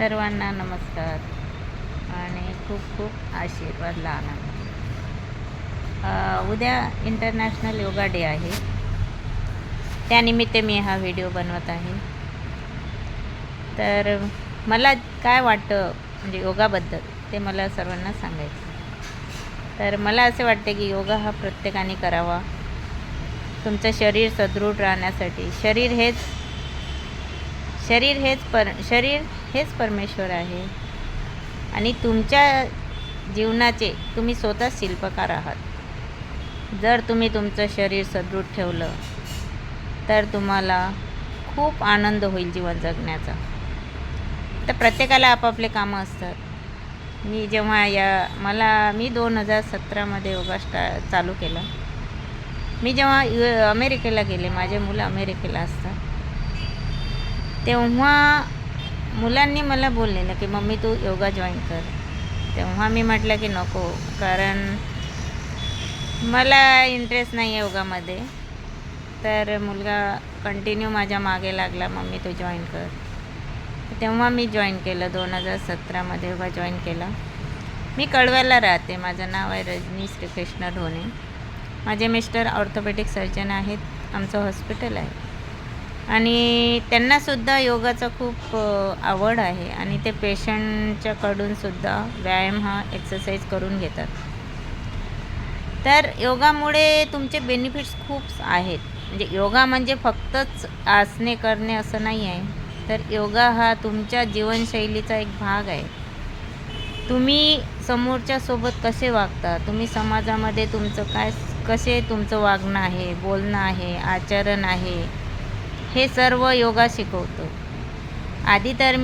सर्वांना नमस्कार आणि खूप खूप आशीर्वाद लहान. उद्या इंटरनॅशनल योगा डे आहे. त्यानिमित्त मी हा व्हिडिओ बनवत आहे. तर मला काय वाटतं म्हणजे योगाबद्दल ते मला सर्वांना सांगायचं. तर मला असे वाटते की योगा हा प्रत्येकाने करावा. तुमचं शरीर सदृढ राहण्यासाठी. शरीर हेच परमेश्वर आहे आणि तुमच्या जीवनाचे तुम्ही स्वतः शिल्पकार आहात. जर तुम्ही तुमचं शरीर सदृढ ठेवलं तर तुम्हाला खूप आनंद होईल जीवन जगण्याचा. तर प्रत्येकाला आपापले कामं असतात. मी 2017मध्ये योगा चालू केला. मी जेव्हा अमेरिकेला गेले, माझे मुलं अमेरिकेला असतात, तेव्हा मुलांनी मला बोललेलं की मम्मी तू योगा जॉईन कर. तेव्हा मी म्हटलं की नको, कारण मला इंटरेस्ट नाही आहे योगामध्ये. तर मुलगा कंटिन्यू माझ्या मागे लागला, मम्मी तू जॉईन कर. तेव्हा मी जॉईन केलं. 2017मध्ये योगा जॉईन केला. मी कळव्याला राहते. माझं नाव आहे रजनी श्रीकृष्ण ढोणे. माझे मिस्टर ऑर्थोपेडिक सर्जन आहेत. आमचं हॉस्पिटल आहे आणि त्यांनासुद्धा योगाचा खूप आवड आहे आणि ते पेशंटच्याकडूनसुद्धा व्यायाम हा एक्सरसाइज करून घेतात. तर योगामुळे तुमचे बेनिफिट्स खूप आहेत. म्हणजे योगा म्हणजे फक्तच आसने करणे असं नाही आहे. तर योगा हा तुमच्या जीवनशैलीचा एक भाग आहे. तुम्ही समोरच्यासोबत कसे वागता, तुम्ही समाजामध्ये कसे तुमचं वागणं आहे, बोलणं आहे, आचरण आहे, हे सर्व योगा शिकवतो. आधी तर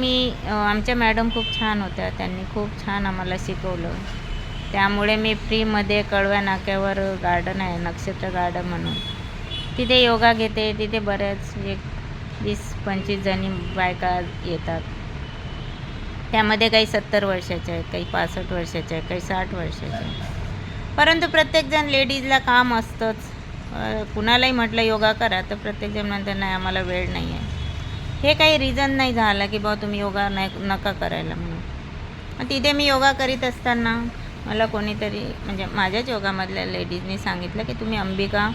आमच्या मॅडम खूप छान होत्या. त्यांनी खूप छान आम्हाला शिकवलं. त्यामुळे मी फ्रीमध्ये कळव्या नाक्यावर गार्डन आहे, नक्षत्र गार्डन म्हणून, तिथे योगा घेते. तिथे बऱ्याच 20-25 जणी बायका येतात. त्यामध्ये काही 70 वर्षाच्या आहेत, काही 65 वर्षाच्या आहेत, काही 60 वर्षाच्या आहेत. परंतु प्रत्येकजण लेडीजला काम असतंच. कुणालाही म्हटलं योगा करा तर प्रत्येकजण म्हणतात नाही आम्हाला वेळ नाही आहे. हे काही रिझन नाही झालं की बाबा तुम्ही योगा नका करायला म्हणून. मग तिथे मी योगा करीत असताना मला कोणीतरी म्हणजे माझ्याच योगामधल्या लेडीजनी सांगितलं की तुम्ही अंबिका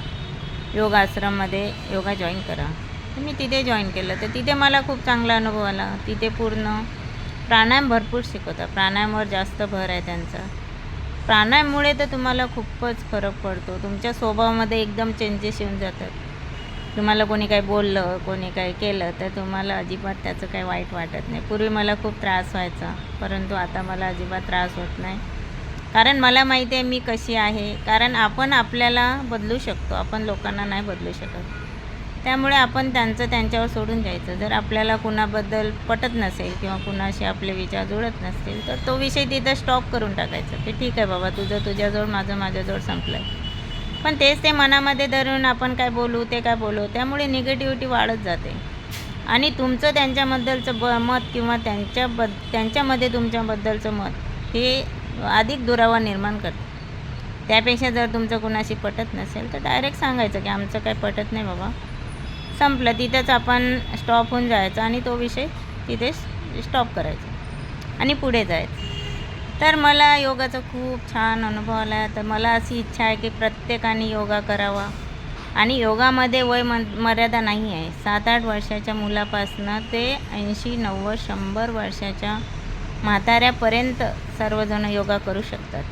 योग आश्रममध्ये योगा जॉईन करा. तर मी तिथे जॉईन केलं. तर तिथे मला खूप चांगला अनुभव आला. तिथे पूर्ण प्राणायाम भरपूर शिकवतात. प्राणायामवर जास्त भर आहे त्यांचा. प्राणायाममुळे तर तुम्हाला खूपच फरक पडतो. तुमच्या स्वभावामध्ये एकदम चेंजेस येऊन जातात. तुम्हाला कोणी काही बोललं, कोणी काही केलं तर तुम्हाला अजिबात त्याचं काही वाईट वाटत नाही. पूर्वी मला खूप त्रास व्हायचा, परंतु आता मला अजिबात त्रास होत नाही. कारण मला माहिती आहे मी कशी आहे. कारण आपण आपल्याला बदलू शकतो, आपण लोकांना नाही बदलू शकत. त्यामुळे आपण त्यांच्यावर सोडून जायचं. जर आपल्याला कुणाबद्दल पटत नसेल किंवा कुणाशी आपले विचार जुळत नसतील तर तो विषय तिथं स्टॉप करून टाकायचं की ठीक आहे बाबा, तुझं तुझ्याजवळ, माझं माझ्याजवळ, संपलं आहे. पण ते मनामध्ये धरून आपण काय बोलू, ते काय बोलू, त्यामुळे निगेटिव्हिटी वाढत जाते आणि तुमचं त्यांच्याबद्दलचं मत किंवा त्यांच्यामध्ये तुमच्याबद्दलचं मत हे अधिक दुरावा निर्माण करतं. त्यापेक्षा जर तुमचं कुणाशी पटत नसेल तर डायरेक्ट सांगायचं की आमचं काय पटत नाही बाबा, संपलं. तिथंच आपण स्टॉप होऊन जायचं आणि तो विषय तिथेच स्टॉप करायचा आणि पुढे जायचं. तर मला योगाचा खूप छान अनुभव आला. तर मला अशी इच्छा आहे की प्रत्येकाने योगा करावा आणि योगामध्ये मर्यादा नाही आहे. 7-8 वर्षाच्या मुलापासनं ते 80-90 100 वर्षाच्या म्हाताऱ्यापर्यंत सर्वजण योगा करू शकतात.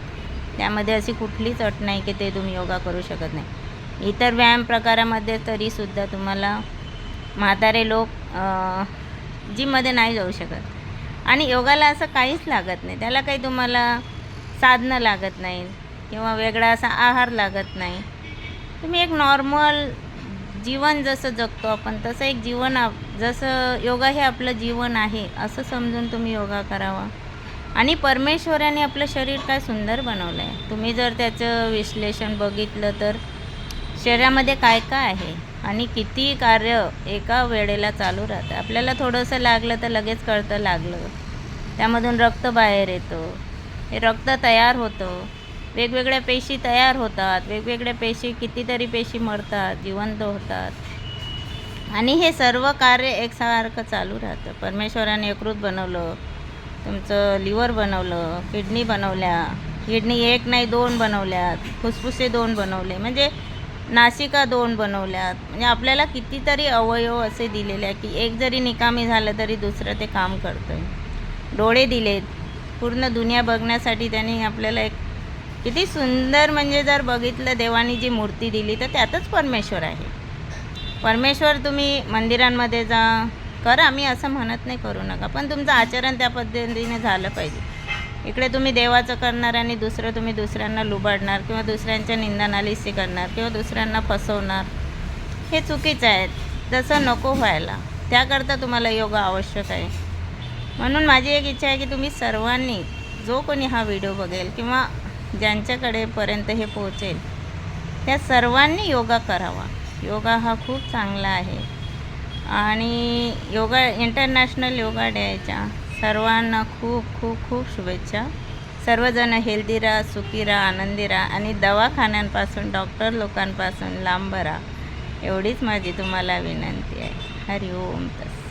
त्यामध्ये अशी कुठलीच अट नाही की ते तुम्ही योगा करू शकत नाही. इतर व्यायाम प्रकारामध्ये तरीसुद्धा तुम्हाला म्हातारे लोक जिममध्ये नाही जाऊ शकत आणि योगाला असं काहीच लागत नाही. त्याला काही तुम्हाला साधनं लागत नाही किंवा वेगळा असा आहार लागत नाही. तुम्ही एक नॉर्मल जीवन जसं जगतो आपण तसं एक जीवन जसं योगा हे आपलं जीवन आहे असं समजून तुम्ही योगा करावा. आणि परमेश्वराने आपलं शरीर काय सुंदर बनवलं आहे. तुम्ही जर त्याचं विश्लेषण बघितलं तर शरीरामध्ये काय काय आहे आणि किती कार्य एका वेळेला चालू राहतं. आपल्याला थोडंसं लागलं तर लगेच कळतं लागलं. त्यामधून रक्त बाहेर येतो, हे रक्त तयार होतं, वेगवेगळ्या पेशी तयार होतात, वेगवेगळ्या कितीतरी पेशी मरतात, जिवंत होतात आणि हे सर्व कार्य एकसारखं चालू राहतं. परमेश्वराने यकृत बनवलं, तुमचं लिव्हर बनवलं, किडनी बनवल्या, किडनी 1 नाही 2 बनवल्यात, फुफ्फुसे 2 बनवले, म्हणजे नासिका 2 बनवल्यात. म्हणजे आपल्याला कितीतरी अवयव असे दिलेले आहे की एक जरी निकामी झालं तरी दुसरं ते काम करतं आहे. डोळे दिलेत, पूर्ण दुनिया बघण्यासाठी त्यांनी आपल्याला एक किती सुंदर, म्हणजे जर बघितलं देवानी जी मूर्ती दिली तर त्यातच परमेश्वर आहे. परमेश्वर तुम्ही मंदिरांमध्ये जा, करा, मी असं म्हणत नाही करू नका, पण तुमचं आचरण त्या पद्धतीने झालं पाहिजे. इकडे तुम्ही देवाचं करणार आणि दुसरं तुम्ही दुसऱ्यांना लुबाडणार किंवा दुसऱ्यांच्या निंदानालिस्ती करणार किंवा दुसऱ्यांना फसवणार, हे चुकीचं आहे. तसं नको व्हायला. त्याकरता तुम्हाला योगा आवश्यक आहे. म्हणून माझी एक इच्छा आहे की तुम्ही सर्वांनी, जो कोणी हा व्हिडिओ बघेल किंवा ज्यांच्याकडेपर्यंत हे पोहोचेल, त्या सर्वांनी योगा करावा. योगा हा खूप चांगला आहे. आणि योगा इंटरनॅशनल योगा डेच्या सर्वांना खूप खूप खूप शुभेच्छा. सर्वजण हेल्दी राहा, सुखी राहा, आनंदी राहा आणि दवाखान्यांपासून, डॉक्टर लोकांपासून लांब राहा, एवढीच माझी तुम्हाला विनंती आहे. हरिओम तत्सत.